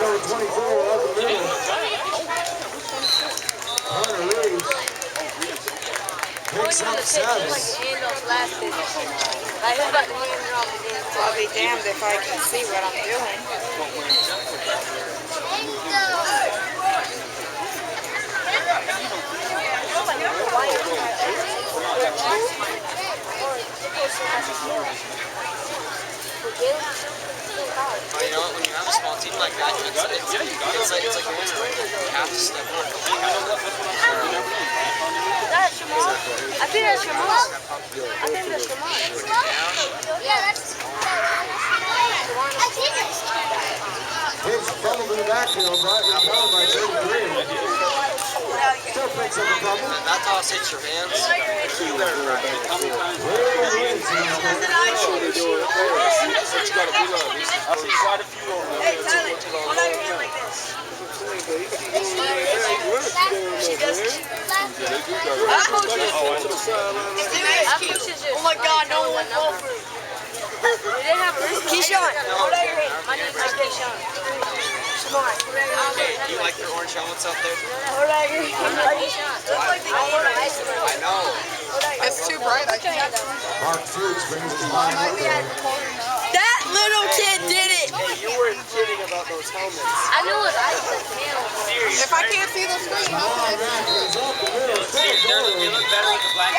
number 24 of the middle. Hunter Reeves picks up 7. I'll be damned if I can see what I'm doing. Oh, you know what? When you have a small team like that, it's like you're in it. You have to step up. That's Jamal. I think that's Jamal. I think that's Jamal. Yeah, that's. Hits fumbled in the backfield, but recovered by 33. Still picks up a couple. That toss hits your hands. You better ride it. Hey, Tyler, hold out your hand like this. She does. Oh my God, no one over. Keyshawn, hold out your hand. My name is Keyshawn. Smart. Do you like their orange helmets out there? Hold out your hand. I know. It's too bright. I can't. Mark Fuchs brings the line over. That little kid did it. Hey, you weren't kidding about those helmets. I knew it. I was Seriously. If I can't see the screen, how can I see? They look better with the black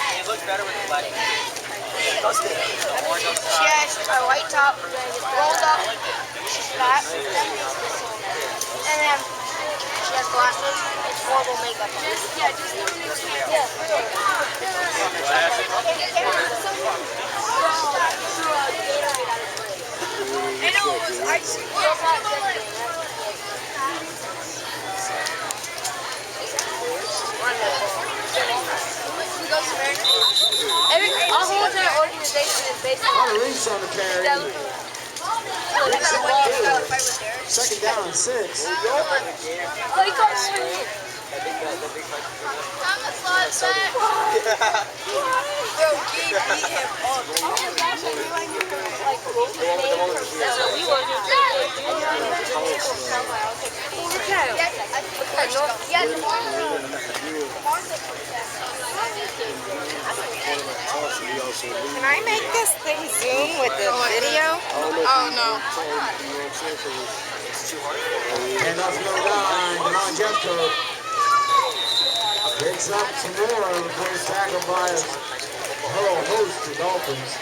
It looks better with the black. She has a white top, rolled up, that, and then she has glasses. It's horrible makeup. I know it was icy. Our whole entire organization is basically Hunter Reeves on the carry. Second down and 6. Can I make this thing zoom with the video? Oh no. And off the line, Demond Jeffco picks up some more before he's tackled by a whole host of Dolphins.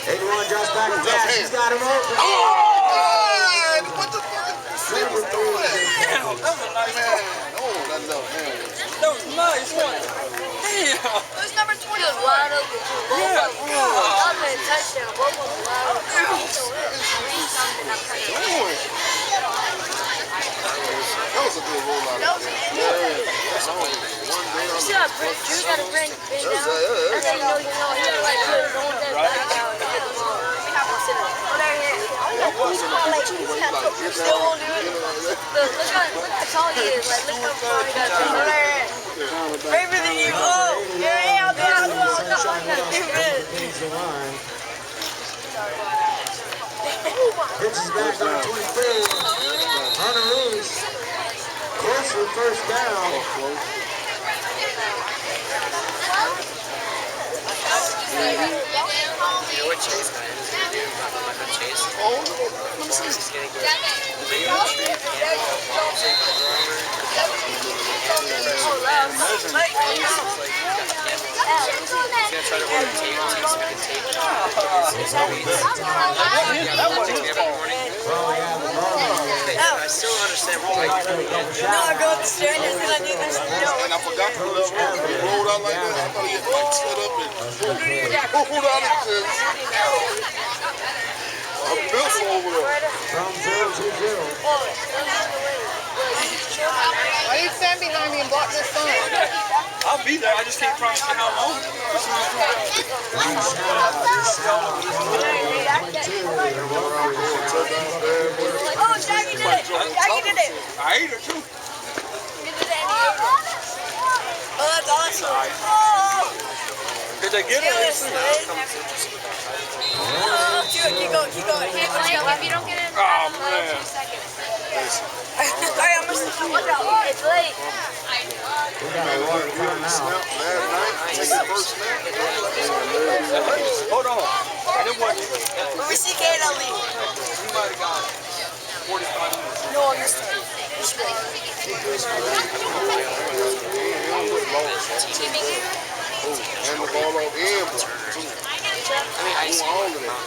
Everyone drops back and pass. He's got him open. Oh! What the fuck is this doing? Damn, that was a nice man. Oh, that's up, man. That was nice, one. Damn. Who's number 20? He was wide open, too. Yeah. That was a touchdown. Both of them wide open. That was a good rollout. Yeah. That's all. You see how Drew got to bring down? That's how you know, he had to like put his own dead back down and get the ball. Still won't do it. Look how tall he is. Like, look how far he got to go. Braver than you. Oh, yeah, I'll do it. Pitches back on 23. Hunter Reeves. Close for first down. You know what Chase is going to do? Chase. Oh, he's going to get video treat and gonna try to order tape, two-spin tape. I still don't understand why you do that. No, I go upstairs and I do this. And I forgot to roll out like that. I thought he had like set up and rolled out and just a pistol over there. From 0-0. Why do you stand behind me and block this phone? I'll be there. I just can't promise you how long. Oh, Jackie did it! Jackie did it! I ate it too. Oh, that's awesome. Oh, Did they get it? keep going, keep going. If you don't get it, Oh man. 2 seconds. Alright, I'm gonna watch out. It's late. We got a water timeout. Last night, take the first snap. Hold on. It wasn't. Let me see KLE. We might have got 45 minutes. No, I'm just And the ball off in, bro. I mean, I see all of that.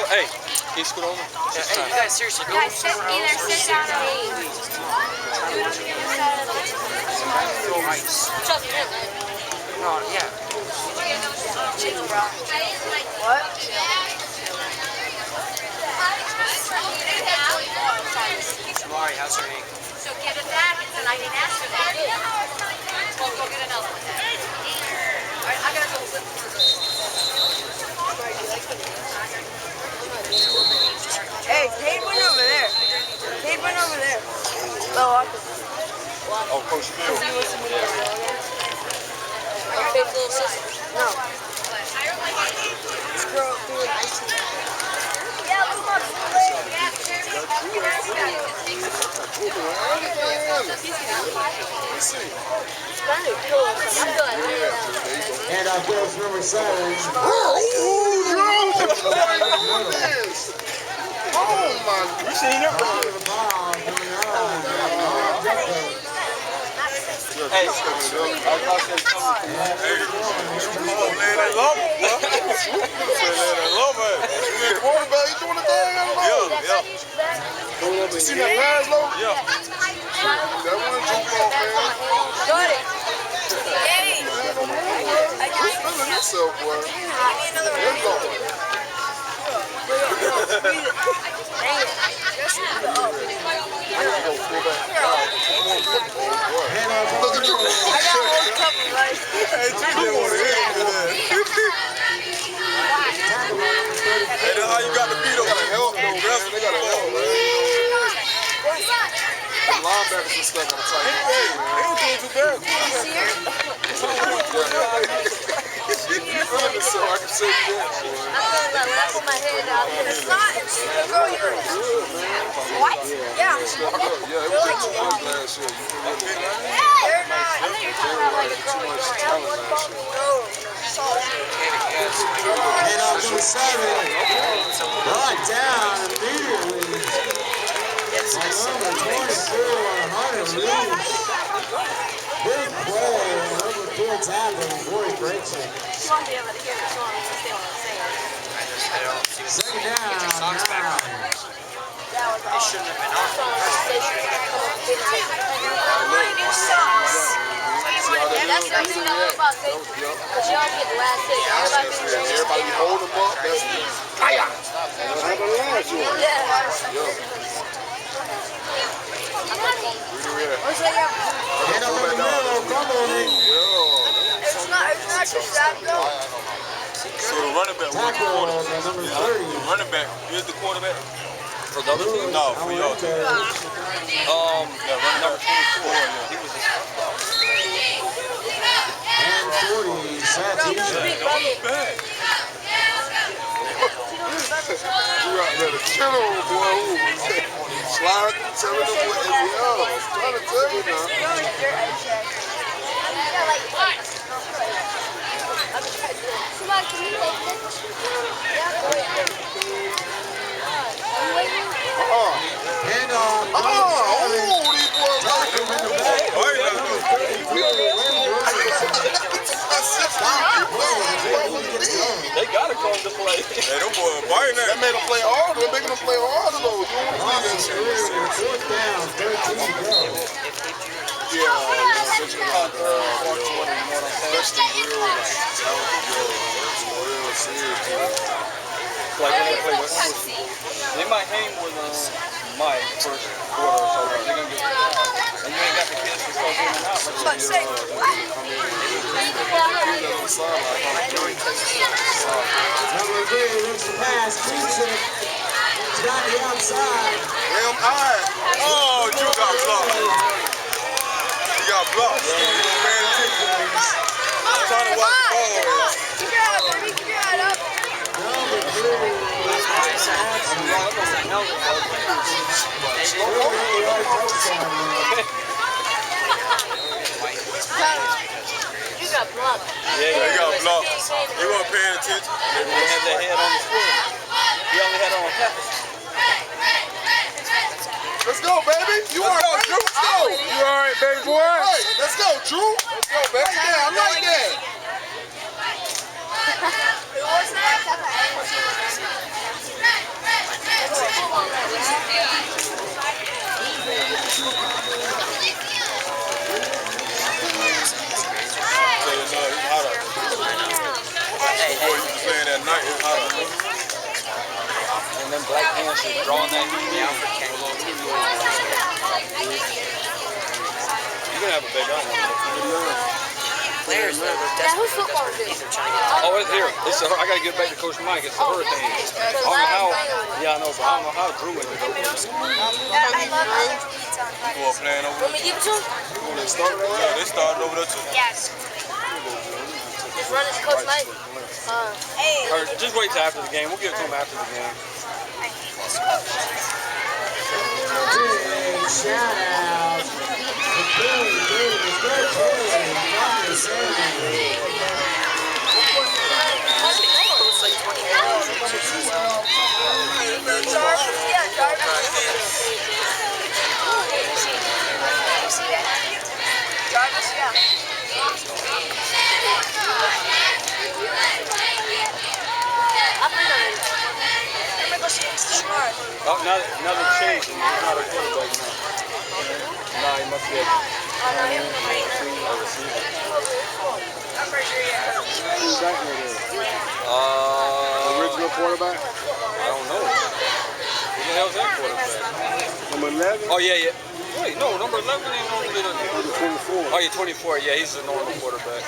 Hey, can you scoot over? Hey, you guys, seriously, go. Guys, either sit down or leave. No, yeah. What? Jamboree, how's your knee? So get it back, and then I didn't ask for that. Well, go get another one. Alright, I gotta go flip for this. Hey, Kate went over there. Kate went over there. Oh, Oh, Coach Bill. okay, little sister. No. This girl doing ice cream. Yeah, look at my And out goes number 7. Oh, my. You seen it? Hey, I thought they come on. Hey, man, that love it, bro. That love it. The quarterback, he doing the thing? I don't know. Yeah. You see that pass, though? Yeah. That one jumped off, man. Got it. Yay. I got it. Feeling himself, boy. I need another one. Let's go. Dang it. Look at you. I got one couple, guys. Hey, Junior want to hit me with Hey, that's how you got the beat up. They gotta help, though, man. They gotta help, man. Linebackers and stuff on the tight end. Hey, ain't too bad. See her? You feeling yourself, I can say that, boy. I'm feeling like when I put my head out, it's not. Girl, you're what? Yeah. Yeah, it was like 2 months last year. You feel me? They're not. I think you're talking about like a girl. Too much talent last year. No. And out number 7. Brought down immediately. By number 24, Hunter Reeves. Big play. Number 4 tackle before he breaks it. She won't be able to hear the song and say what I'm saying. Second down. They shouldn't have been on. That's what you know about safety. Because you already get the last hit. Everybody hold them up. That's fire. That's what happened last year. And over the middle, fumbling. It's not just that though. So the running back, where's the Tackle quarterback? by number 30. The running back, where's the quarterback? For the other team? No, for your team. Okay. Yeah, running number 24. Yeah, he was just And 40, Satish. don't look bad. You out there to chill on, boy. Slide, telling them what is yo. I'm trying to tell you now. Hand on. Oh, these boys Tackle in the back. They gotta come to play. Hey, them boys biting that. That made them play harder. They're making them play harder though. Fourth down, 13 to go. Like when they play with they might hang with Mike first quarter or so. They're gonna get, and you ain't got the kids to start getting out. Number 3 looks the pass, keeps it. It's got the outside. Oh, Drew got blocked. He got blocked. Man, I'm trying to watch the ball. Keep your eye up, baby. Keep your eye up. Number 3. You got blocked. Yeah, he got blocked. He wasn't paying attention. He didn't have that head on the square. He only had on half. Let's go, baby. You all right, Drew? Let's go. You all right, baby boy? Right. Let's go, Drew. Let's go, baby. Yeah, I like that. Who was that? Before you was playing that night, it's hot. And then Black Pants is drawing that heat down for you're gonna have a big eye. Players Yeah, who's football is this? Oh, it's here. It's I gotta get back to Coach Mike. It's the hurricane. I don't know how. Yeah, I know, but I don't know how Drew went to go. People are playing over Let me give it to him. there. They started over there too. Yes. Just run this Coach Mike. Hey. Or just wait till after the game. We'll get to him after the game. Big shout out to Billy Davis. Good play. Number 7. Jarvis, yeah. Oh, now they're changing. He's not a quarterback now. Nah, he must be a receiver. Who's back there? Original quarterback? I don't know. Who the hell's that quarterback? Number 11? Oh, yeah. Wait, no, number 11 ain't normally the... Number 24. Oh, yeah, 24. Yeah, he's the normal quarterback.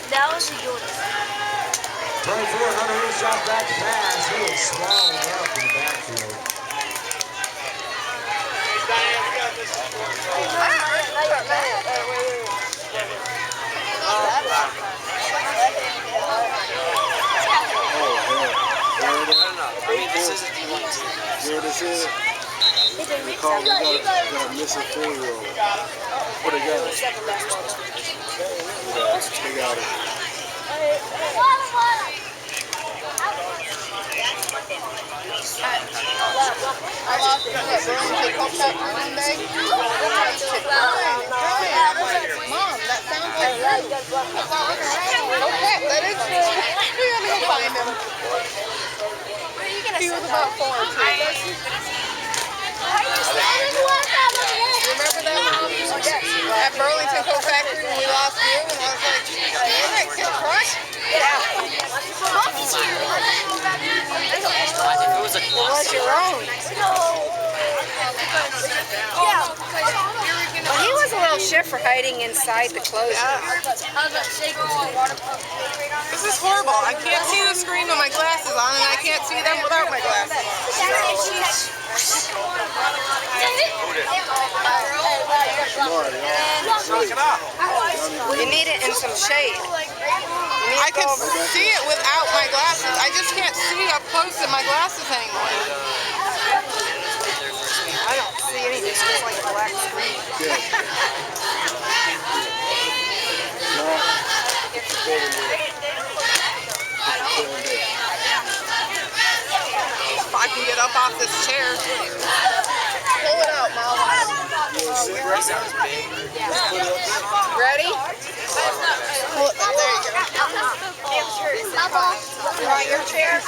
That was a good 24, another shot back pass. He was swallowed up in the backfield. Here this is. They call got a missing 4-year-old. What they got? They got it. Mom, that sounds like okay, let it go. We're gonna go find him. He was about 4 or 2. Remember that at Burlington Coat Factory when we lost you? And I was like, damn it, Yeah. Well, he was a little shit for hiding inside the clothes. This is horrible. I can't see the screen with my glasses on, and I can't see them without my glasses. You need it in some shade. I can see it without my glasses. I just can't see up close in my glasses anymore. I don't see anything. It's just like a black screen. If I can get up off this chair. Pull it out, Mom. Ready? There you go. You want your chair?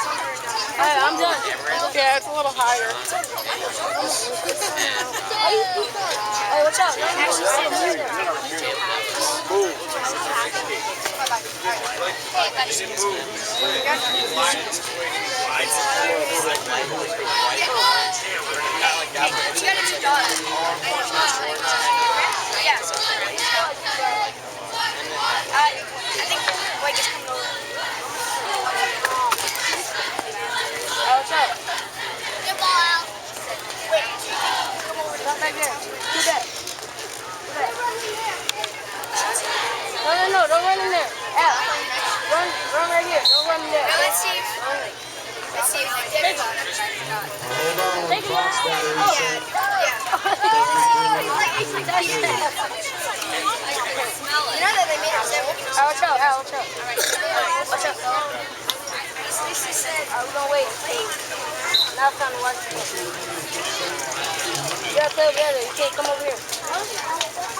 I'm done. Yeah, it's a little higher. Hey, watch out. No, don't run in there. Al, run right here. Don't run in there. Let's see if they Hold on, Fox battery. You know that they made it 7. Al, watch out. Watch out. We're gonna wait. Now it's time to watch the game. You gotta play over there. You can't come over here.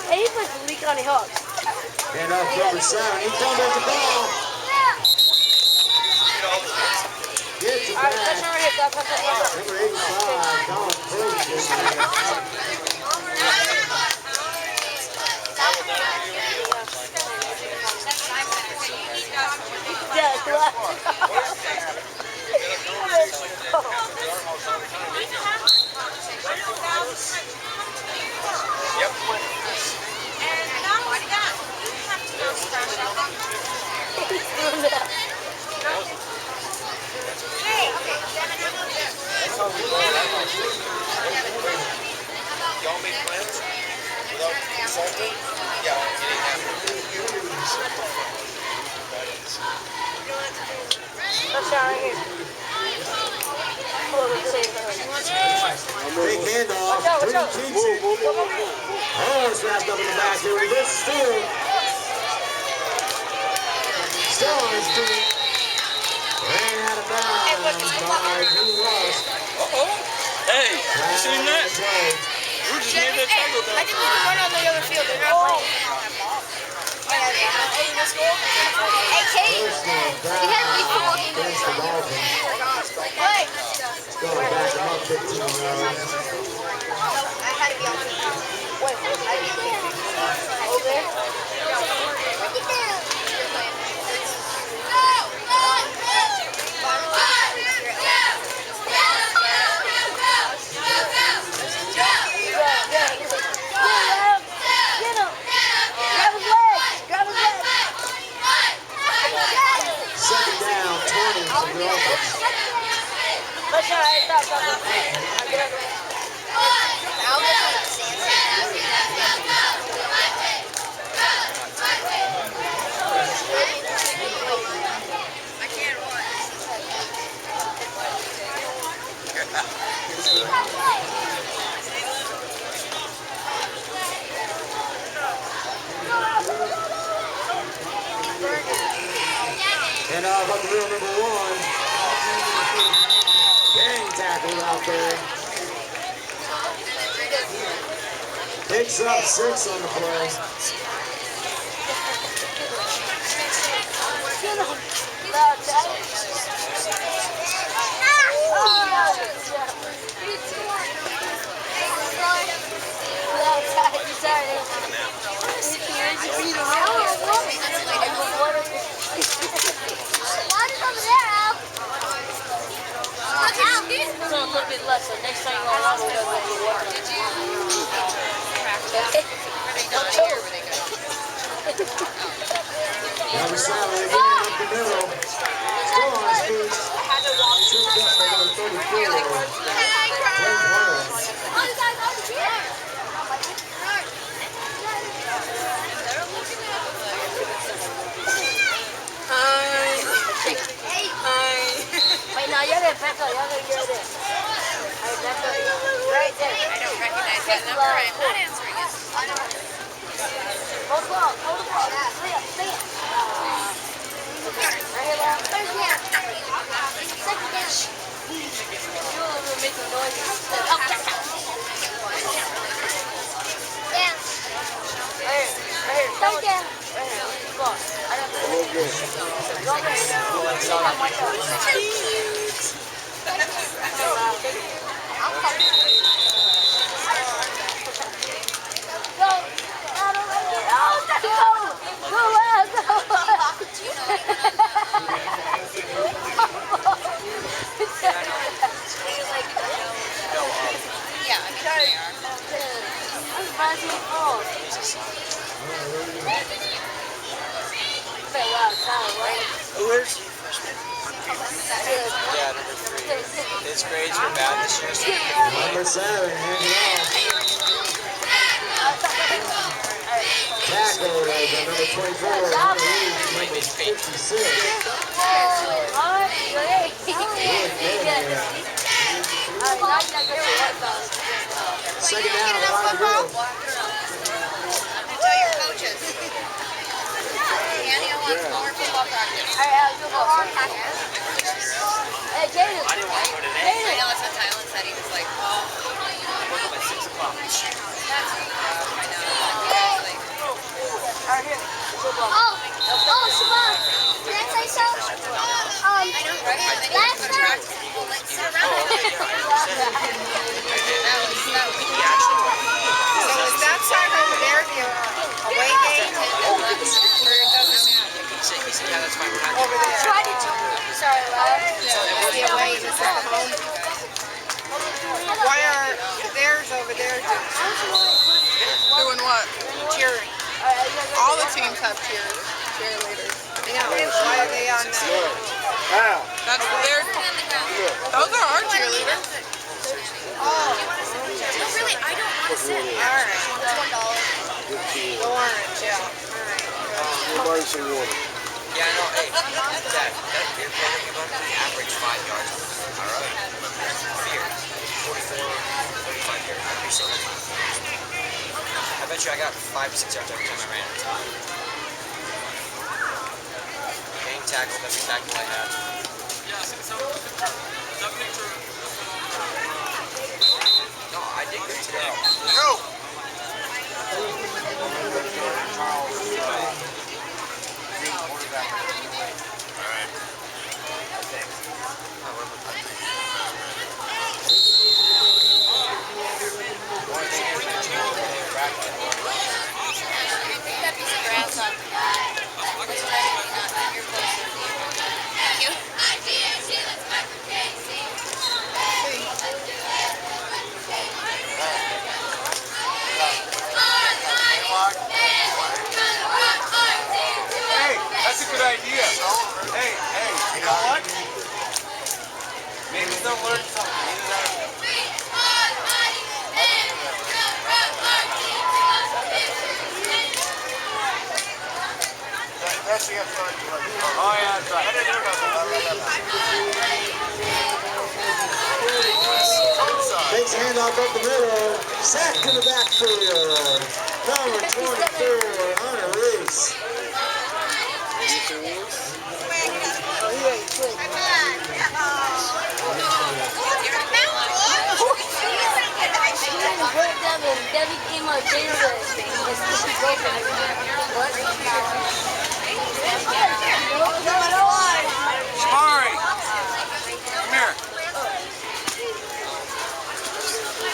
Hey, he puts the leak on the hog. And up number 7. He fumbles the ball. Gets it Alright, touch back. right here. Stop. Number 85, Don Purdy. Yeah, clap. Y'all made plans without consulting? Yeah, you didn't have to. Touchdown right here. Big handoff. Watch out. Keeps it. Oh, it's wrapped up in the back here. This is still on his feet. Ran out of bounds by Drew Ross. Hey, you seen that? We just made that tackle though. I think we can run on the other field. They're not playing. Hey, Kate. We had a football game. Hey. Going back him up 15 yards. I had to be on the field. Wait, I didn't think over there. Second down, 20 for the offense. And about the real number 1. Gang tackle out there. Picks up 6 on the play. little bit less, so next time you want to run, we're going to go to work. Did you practice? Okay. Were they not here? Were they good? Number 7 again up the middle. Still on his feet. Tripped up by number 34. Blake Hunter. Wait, now you're going to pencil. You're going to get it. Right there. I don't recognize that number. I'm not answering it. Hold the ball. Hold the ball. Stay up. Stay up. Right here, Laura. First down. Second down. You will make some noise. Okay. Down. Right here. Right here. Third down. Right here. Come on. I got this. Go over here. Yeah, I mean, they are. Where's you freshman? Yeah, number 3. His grades were bad this year, so Number 7, hand it off. Tackle is number 24. Number 56. Second down, 5 to go. Tell your coaches. Daniel wants more football practice. Hey, Jaden. I didn't want to go today. I know that's what Tylen said. He was like, oh, I woke up at 6 o'clock. that's I know. Like, Right here. Siobhan, can I say something? I know, right? And then you have to go to practice. People like sit around. That was So is that side over there the away game? or it doesn't matter. He said, yeah, that's fine. We're not Over there. Sorry, Laura. The away is at home. Why are theirs over there doing what? Cheering. All the teams have cheerleaders. Yeah. Why are they on that? That's their. Those are our cheerleaders. Oh. No, really, I don't want to sit. All right. The orange, yeah. All right. Yeah, I know. Hey, Dad, that beer program you bought, we average 5 yards on our other beer. 44, 35 yards every single time. I bet you I got 5 or 6 yards every time I ran it. Getting tackled, every tackle I had. No, I did good today. Go! That piece of grass on. Which way did you not? You're closer. Thank you. Hey, that's a good idea. Hey, you know what? Maybe they'll learn something. Oh yeah, that's right. Takes a handoff up the middle. Sack to the backfield. Number 24, Hunter Reese. Debbie came out Jaden she broke it. Jamboree, come here.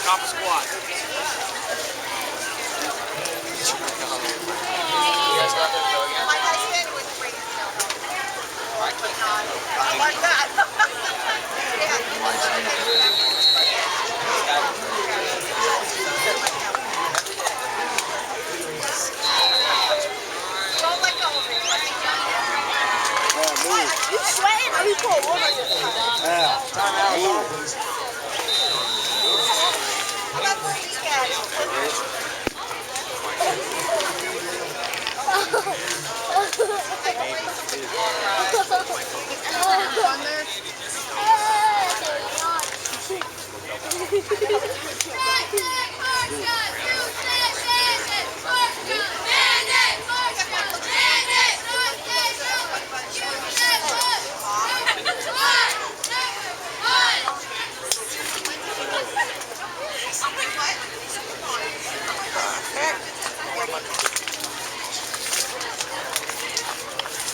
Top of squat. You guys got that though again? Like that. call water this time. Yeah, timeout Dolphins. How about these guys? On there.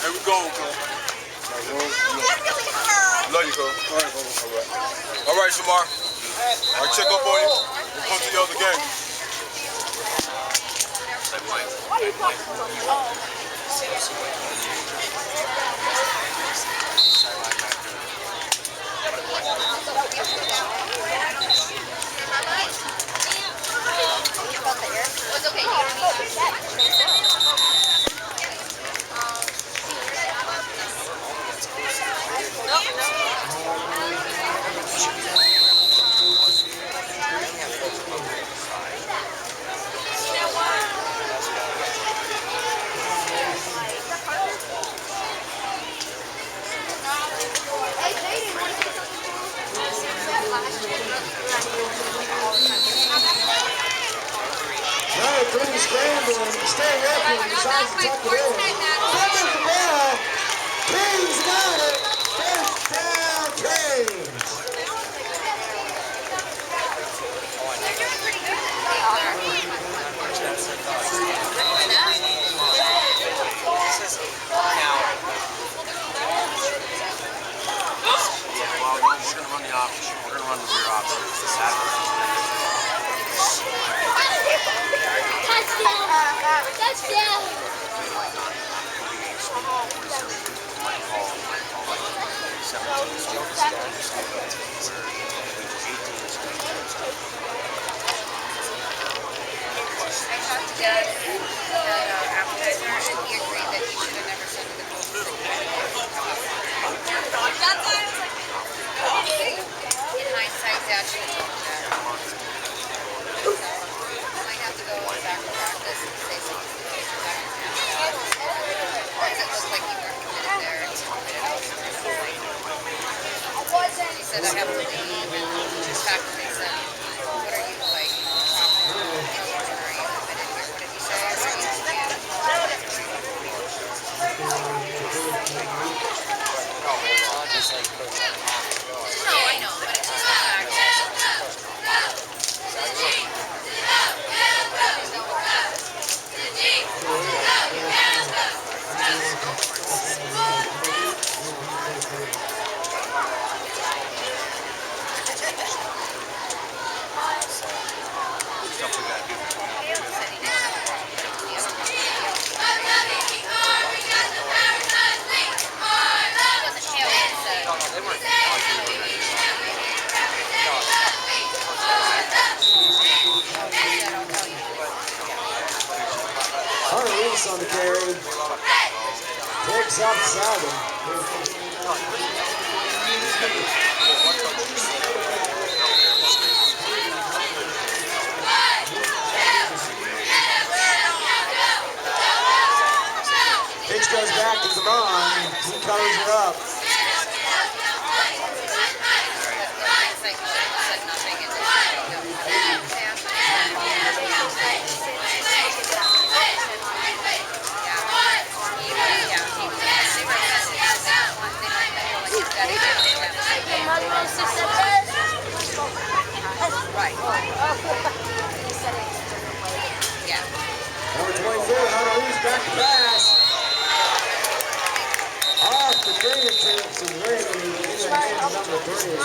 Here we go, Cole. Love you, Cole. All right, Cole. All right, Shamar. I'll check up on you. We'll come to the other game. It's okay. You don't need Another three scrambling, stay up and decides to tuck it in. Flipping the ball. Kings got it. First down, Kings. We're going to run the option. We're going to run the rear option. It's the Saturday. I talked to Dad, the appetizer, and he agreed that he should have never sent the coach. In hindsight, Dad should have told that. I might have to go back to practice and say something to the coach back in because it looked like you weren't committed there. He said I have to leave and just back to me said, what are you like? No, I know, but it's just the fact On the carry. Takes off the saddle. Pitch goes back to Devon. He covers it up. Right. Yeah. Number 24, Hunter Reeves back to pass. Off the fingertips and Ray in the hands of number 3.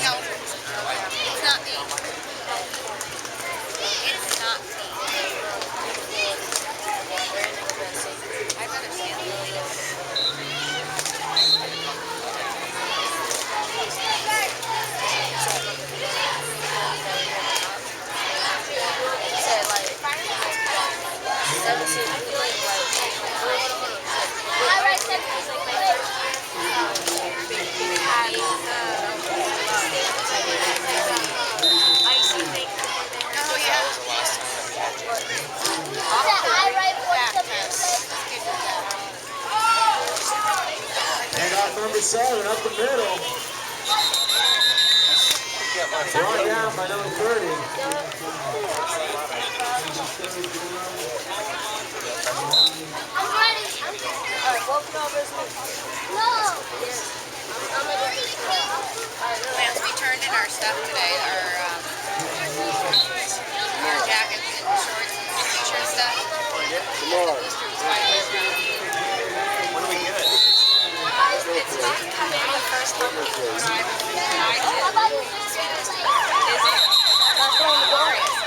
No, it's not me. It's not me. I'd rather stand 7 up the middle. Brought down by number 30. Alright, welcome over to me. Lance, we turned in our stuff today, our jackets and shorts and t-shirt stuff. Tomorrow. What do we get? It's not coming on the first one. Is it? That's glorious.